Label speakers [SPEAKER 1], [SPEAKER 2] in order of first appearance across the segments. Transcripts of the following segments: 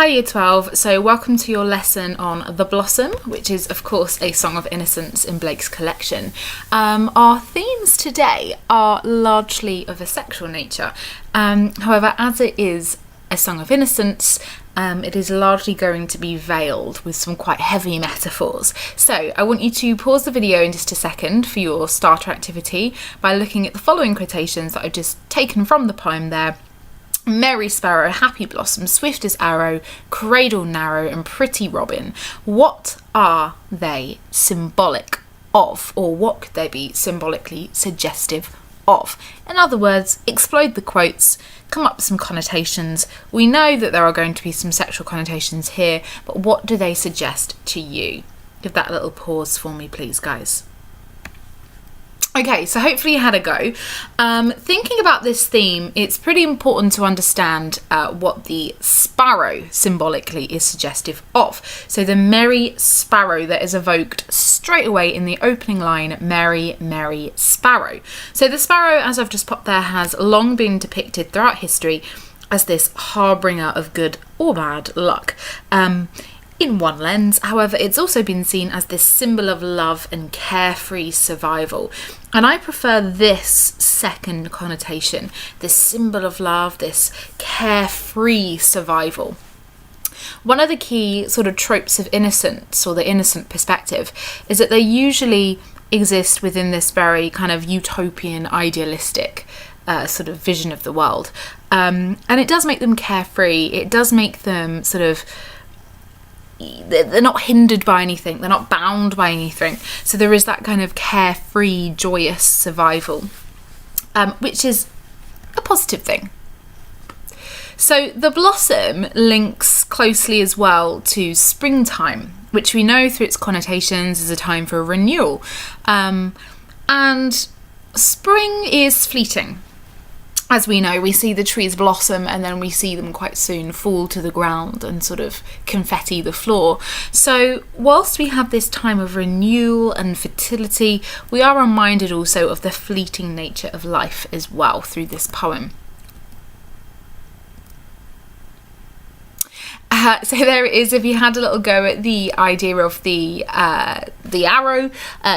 [SPEAKER 1] Hi Year 12, so welcome to your lesson on The Blossom, which is of course a song of innocence in Blake's collection. Our themes today are largely of a sexual nature. However, as it is a song of innocence, it is largely going to be veiled with some quite heavy metaphors. So I want you to pause the video in just a second for your starter activity by looking at the following quotations that I've just taken from the poem there. Merry sparrow, happy blossom, swift as arrow, cradle narrow and pretty robin. What are they symbolic of, or what could they be symbolically suggestive of? In other words, explode the quotes, come up with some connotations. We know that there are going to be some sexual connotations here, but what do they suggest to you? Give that a little pause for me, please, guys. Okay, so hopefully you had a go. Thinking about this theme, it's pretty important to understand what the sparrow symbolically is suggestive of. So the merry sparrow that is evoked straight away in the opening line, merry, merry sparrow. So the sparrow, as I've just popped there, has long been depicted throughout history as this harbinger of good or bad luck. In one lens, however, it's also been seen as this symbol of love and carefree survival. And I prefer this second connotation, this symbol of love, this carefree survival. One of the key sort of tropes of innocence, or the innocent perspective, is that they usually exist within this very kind of utopian, idealistic sort of vision of the world. And it does make them carefree. It does make them sort of, they're not hindered by anything, they're not bound by anything. So there is that kind of carefree, joyous survival, which is a positive thing. So the blossom links closely as well to springtime, which we know through its connotations is a time for renewal. And spring is fleeting. As we know, we see the trees blossom and then we see them quite soon fall to the ground and sort of confetti the floor. So whilst we have this time of renewal and fertility, we are reminded also of the fleeting nature of life as well through this poem. So there it is. If you had a little go at the idea of the arrow,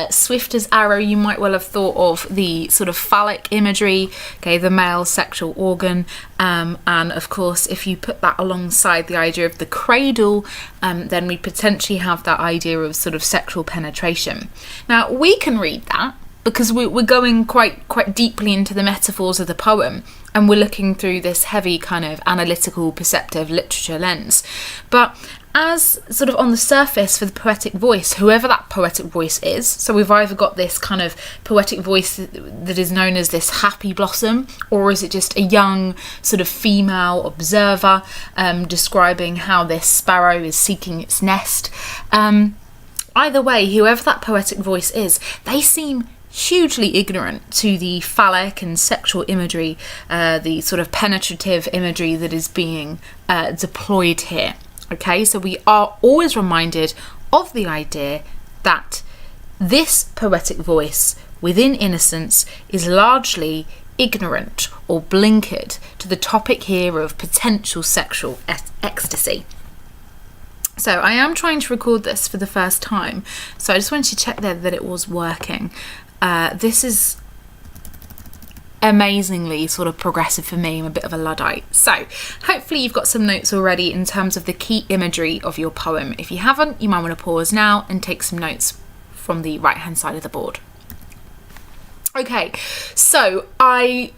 [SPEAKER 1] swift as arrow, you might well have thought of the sort of phallic imagery, okay, the male sexual organ, and of course if you put that alongside the idea of the cradle, then we potentially have that idea of sort of sexual penetration. Now we can read that because we're going quite deeply into the metaphors of the poem, and we're looking through this heavy kind of analytical, perceptive literature lens. But as sort of on the surface for the poetic voice, whoever that poetic voice is, so we've either got this kind of poetic voice that is known as this happy blossom, or is it just a young sort of female observer describing how this sparrow is seeking its nest. Either way, whoever that poetic voice is, they seem hugely ignorant to the phallic and sexual imagery, the sort of penetrative imagery that is being deployed here. Okay, so we are always reminded of the idea that this poetic voice within Innocence is largely ignorant or blinkered to the topic here of potential sexual ecstasy. So I am trying to record this for the first time, so I just wanted to check there that it was working. This is amazingly sort of progressive for me. I'm a bit of a Luddite. So hopefully you've got some notes already in terms of the key imagery of your poem. If you haven't, you might want to pause now and take some notes from the right hand side of the board. Okay, so I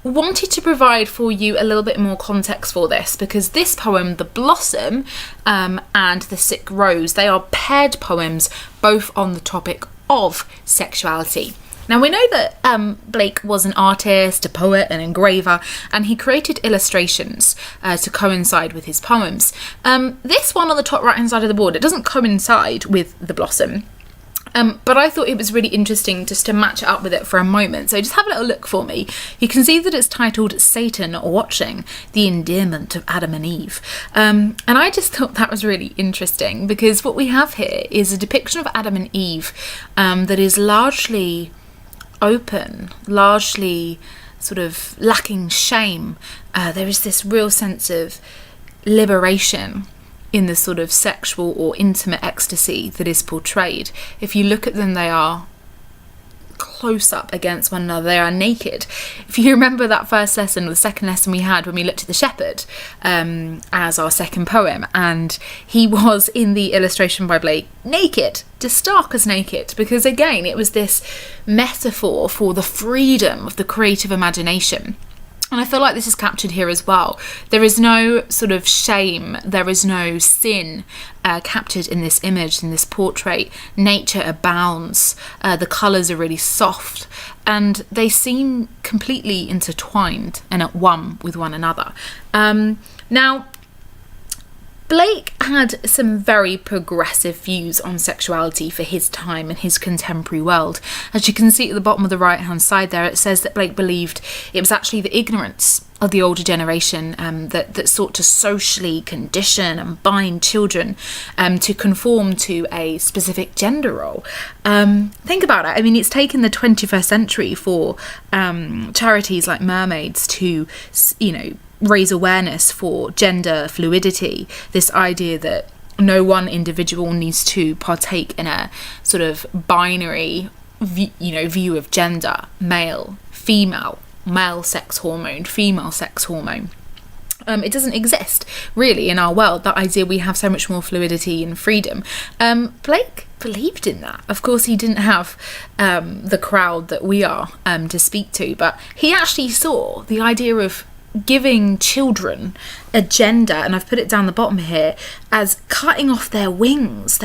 [SPEAKER 1] wanted to provide for you a little bit more context for this, because this poem, The Blossom, and The Sick Rose, they are paired poems both on the topic of sexuality. Now we know that Blake was an artist, a poet, an engraver, and he created illustrations to coincide with his poems. This one on the top right hand side of the board, it doesn't coincide with The Blossom, but I thought it was really interesting just to match it up with it for a moment. So just have a little look for me. You can see that it's titled Satan Watching, the Endearment of Adam and Eve. And I just thought that was really interesting, because what we have here is a depiction of Adam and Eve that is largely open, largely sort of lacking shame. There is this real sense of liberation in the sort of sexual or intimate ecstasy that is portrayed. If you look at them, they are close up against one another. They are naked. If you remember that first lesson, or the second lesson we had when we looked at the shepherd as our second poem, and he was in the illustration by Blake naked, just stark as naked, because again it was this metaphor for the freedom of the creative imagination. And I feel like this is captured here as well. There is no sort of shame, there is no sin captured in this image, in this portrait. Nature abounds, the colours are really soft, and they seem completely intertwined and at one with one another. Now, Blake had some very progressive views on sexuality for his time and his contemporary world. As you can see at the bottom of the right hand side there, it says that Blake believed it was actually the ignorance of the older generation that sought to socially condition and bind children to conform to a specific gender role. Think about it. I mean, it's taken the 21st century for charities like Mermaids to, raise awareness for gender fluidity, this idea that no one individual needs to partake in a sort of binary view of gender, male, female, male sex hormone, female sex hormone. It doesn't exist really in our world, that idea we have so much more fluidity and freedom. Blake believed in that. Of course, he didn't have the crowd that we are to speak to, but he actually saw the idea of giving children a gender, and I've put it down the bottom here, as cutting off their wings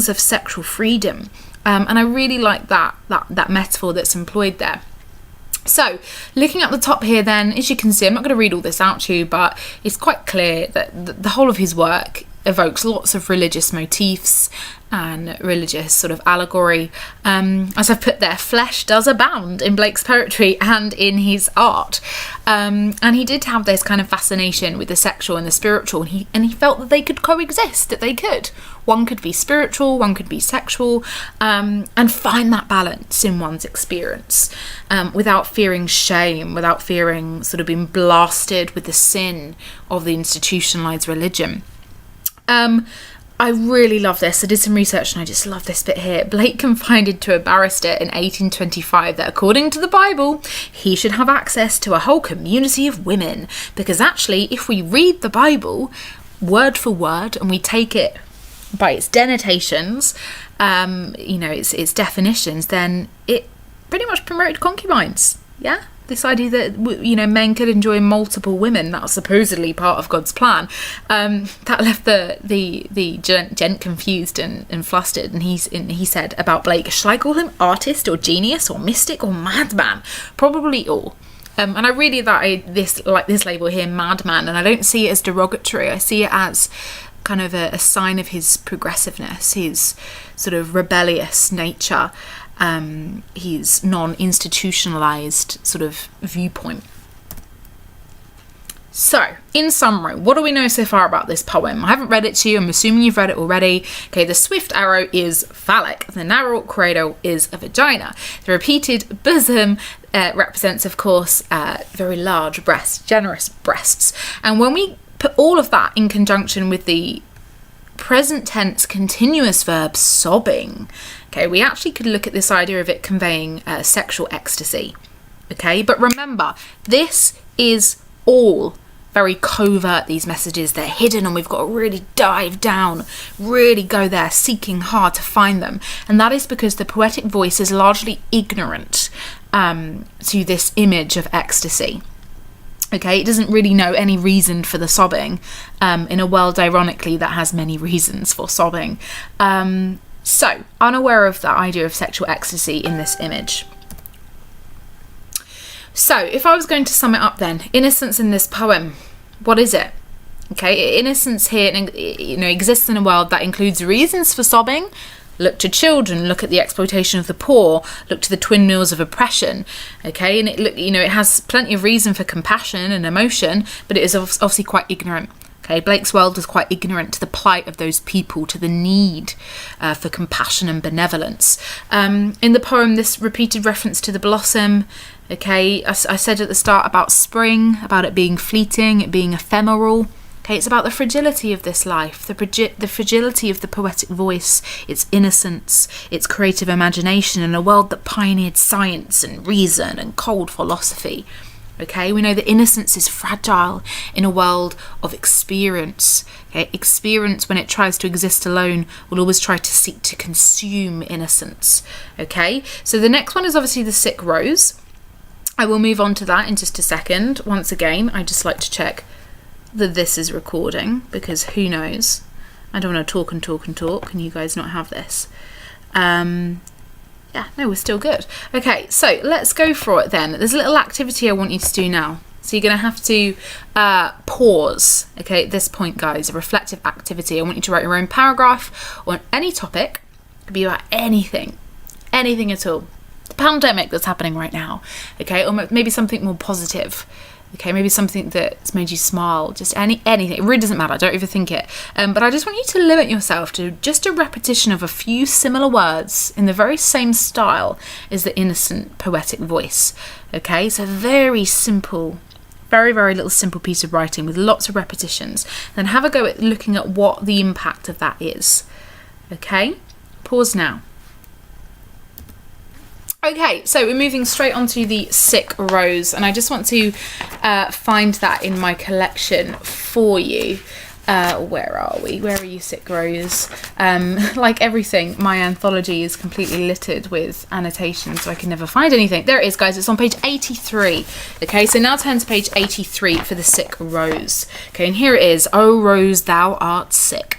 [SPEAKER 1] of sexual freedom. And I really like that metaphor that's employed there. So, looking at the top here then, as you can see, I'm not going to read all this out to you, but it's quite clear that the whole of his work evokes lots of religious motifs and religious sort of allegory. As I've put there, flesh does abound in Blake's poetry and in his art. And he did have this kind of fascination with the sexual and the spiritual, and he felt that they could coexist, that they could. One could be spiritual, one could be sexual, and find that balance in one's experience, without fearing shame, without fearing sort of being blasted with the sin of the institutionalized religion. I really love this. I did some research and I just love this bit here. Blake confided to a barrister in 1825 that according to the Bible, he should have access to a whole community of women, because actually, if we read the Bible word for word and we take it by its denotations, its definitions, then it pretty much promoted concubines. Yeah, this idea that men could enjoy multiple women, that was supposedly part of God's plan. That left the gent confused and flustered, and he said about Blake, shall I call him artist or genius or mystic or madman? Probably all. And I really like this label here, madman, and I don't see it as derogatory. I see it as kind of a sign of his progressiveness, his sort of rebellious nature, his non-institutionalized sort of viewpoint. So, in summary, what do we know so far about this poem? I haven't read it to you, I'm assuming you've read it already. Okay, the swift arrow is phallic, the narrow cradle is a vagina. The repeated bosom represents, of course, very large breasts, generous breasts. And when we put all of that in conjunction with the present tense continuous verb sobbing, okay, we actually could look at this idea of it conveying sexual ecstasy. Okay, but remember, this is all very covert, these messages. They're hidden, and we've got to really dive down, really go there, seeking hard to find them. And that is because the poetic voice is largely ignorant to this image of ecstasy. Okay, it doesn't really know any reason for the sobbing in a world, ironically, that has many reasons for sobbing. So, unaware of the idea of sexual ecstasy in this image. So, if I was going to sum it up then, innocence in this poem, what is it? Okay, innocence here, exists in a world that includes reasons for sobbing. Look to children, look at the exploitation of the poor, look to the twin mills of oppression, okay? And it has plenty of reason for compassion and emotion, but it is obviously quite ignorant. Okay, Blake's world was quite ignorant to the plight of those people, to the need for compassion and benevolence. In the poem, this repeated reference to the blossom, okay, I said at the start about spring, about it being fleeting, it being ephemeral, Okay, it's about the fragility of this life, the fragility of the poetic voice, its innocence, its creative imagination in a world that pioneered science and reason and cold philosophy. Okay, we know that innocence is fragile in a world of experience. Okay, experience, when it tries to exist alone, will always try to seek to consume innocence. Okay, so the next one is obviously the sick rose. I will move on to that in just a second. Once again, I just like to check that this is recording, because who knows? I don't want to talk and talk and talk and you guys not have this. Yeah, no, we're still good. Okay, so let's go for it then. There's a little activity I want you to do now. So you're going to have to pause, okay, at this point, guys, a reflective activity. I want you to write your own paragraph on any topic. It could be about anything at all. The pandemic that's happening right now, okay, or maybe something more positive. Okay, maybe something that's made you smile, just anything. It really doesn't matter, don't overthink it. But I just want you to limit yourself to just a repetition of a few similar words in the very same style as the innocent poetic voice. Okay, so very simple, very, very little simple piece of writing with lots of repetitions. Then have a go at looking at what the impact of that is. Okay, pause now. Okay, so we're moving straight onto the sick rose, and I just want to find that in my collection for you. Where are we? Where are you, sick rose? Like everything, my anthology is completely littered with annotations, so I can never find anything. There it is, guys. It's on page 83. Okay, so now turn to page 83 for the sick rose. Okay, and here it is. O rose, thou art sick,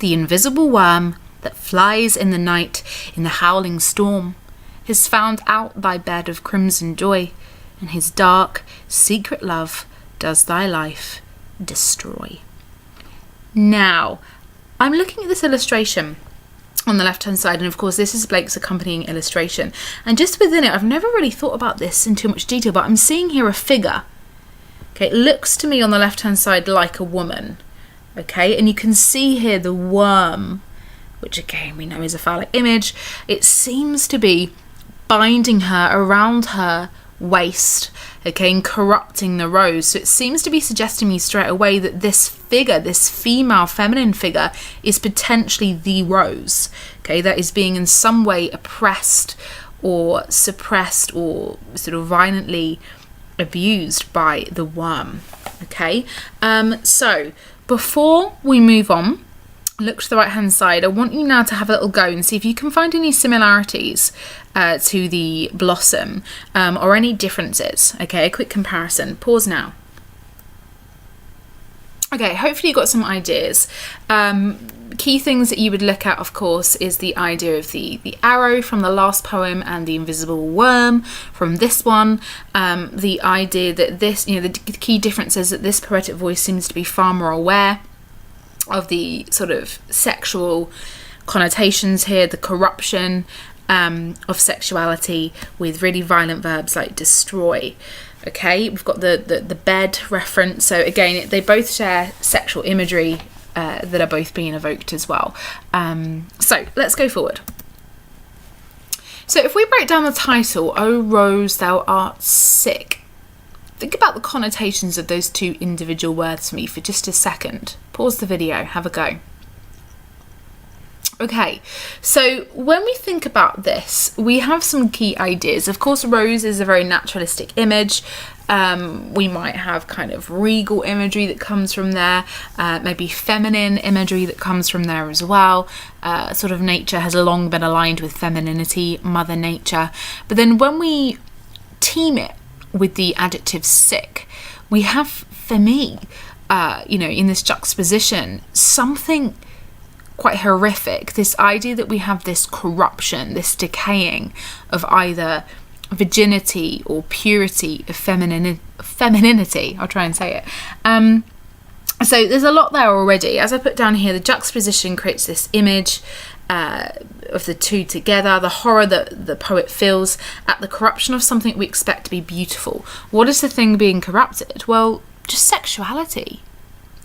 [SPEAKER 1] the invisible worm that flies in the night in the howling storm has found out thy bed of crimson joy, and his dark, secret love does thy life destroy. Now, I'm looking at this illustration on the left-hand side, and of course this is Blake's accompanying illustration. And just within it, I've never really thought about this in too much detail, but I'm seeing here a figure. Okay, it looks to me on the left-hand side like a woman. Okay, and you can see here the worm, which again we know is a phallic image. It seems to be binding her around her waist, okay, and corrupting the rose. So it seems to be suggesting me straight away that this figure, this female feminine figure, is potentially the rose, okay, that is being in some way oppressed or suppressed or sort of violently abused by the worm. Okay, so before we move on, look to the right hand side. I want you now to have a little go and see if you can find any similarities to the blossom or any differences. Okay, a quick comparison. Pause now. Okay, hopefully you got some ideas. Key things that you would look at, of course, is the idea of the arrow from the last poem and the invisible worm from this one. The idea that this, the key difference is that this poetic voice seems to be far more aware of the sort of sexual connotations here, the corruption of sexuality with really violent verbs like destroy. Okay, we've got the bed reference. So again, they both share sexual imagery that are both being evoked as well. So let's go forward. So if we break down the title, O Rose, Thou Art Sick, think about the connotations of those two individual words for me for just a second. Pause the video, have a go. Okay, so when we think about this, we have some key ideas. Of course, rose is a very naturalistic image. We might have kind of regal imagery that comes from there, maybe feminine imagery that comes from there as well. Sort of nature has long been aligned with femininity, Mother Nature. But then when we team it with the adjective sick, we have, for me, in this juxtaposition, something quite horrific. This idea that we have this corruption, this decaying of either virginity or purity of femininity. I'll try and say it. So there's a lot there already. As I put down here, the juxtaposition creates this image of the two together, the horror that the poet feels at the corruption of something we expect to be beautiful. What is the thing being corrupted? Well, just sexuality,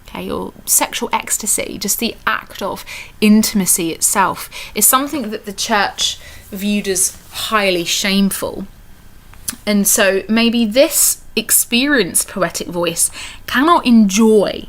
[SPEAKER 1] okay, or sexual ecstasy. Just the act of intimacy itself is something that the church viewed as highly shameful. And so maybe this experienced poetic voice cannot enjoy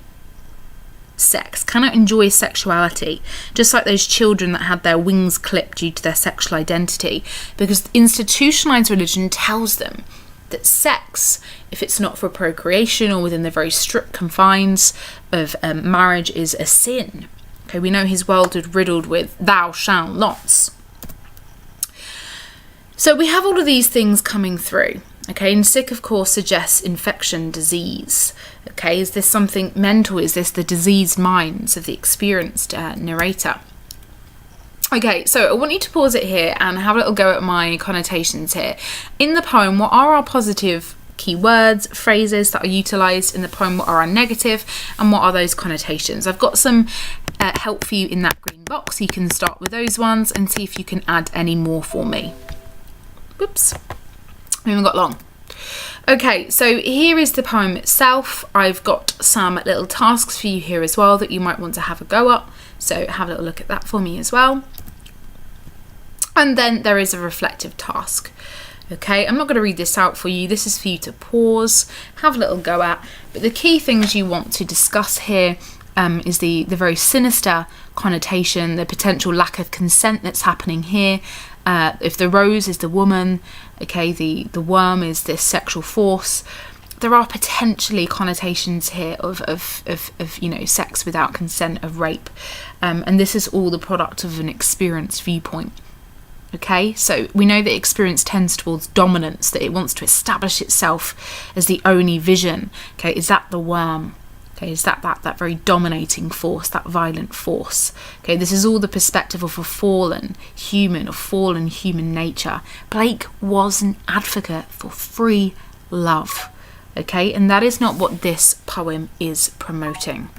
[SPEAKER 1] sex, cannot enjoy sexuality, just like those children that had their wings clipped due to their sexual identity, because institutionalized religion tells them that sex, if it's not for procreation or within the very strict confines of marriage, is a sin. Okay, we know his world is riddled with thou shalt nots. So we have all of these things coming through. Okay, and sick, of course, suggests infection, disease. Okay, is this something mental? Is this the diseased minds of the experienced narrator? Okay, so I want you to pause it here and have a little go at my connotations here. In the poem, what are our positive keywords, phrases that are utilised in the poem? What are our negative, and what are those connotations? I've got some help for you in that green box. You can start with those ones and see if you can add any more for me. Whoops. We haven't got long. Okay, so here is the poem itself. I've got some little tasks for you here as well that you might want to have a go at. So have a little look at that for me as well. And then there is a reflective task. Okay, I'm not going to read this out for you. This is for you to pause, have a little go at. But the key things you want to discuss here is the very sinister connotation, the potential lack of consent that's happening here. If the rose is the woman, okay, the worm is this sexual force, there are potentially connotations here of you know, sex without consent, of rape, and this is all the product of an experienced viewpoint. Okay, so we know that experience tends towards dominance, that it wants to establish itself as the only vision. Okay, is that the worm? Okay, is that very dominating force, that violent force? Okay, this is all the perspective of a fallen human nature. Blake was an advocate for free love. Okay, and that is not what this poem is promoting.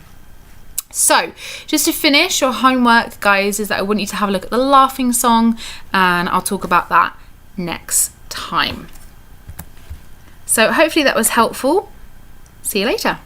[SPEAKER 1] So, just to finish, your homework, guys, is that I want you to have a look at the laughing song, and I'll talk about that next time. So hopefully that was helpful. See you later.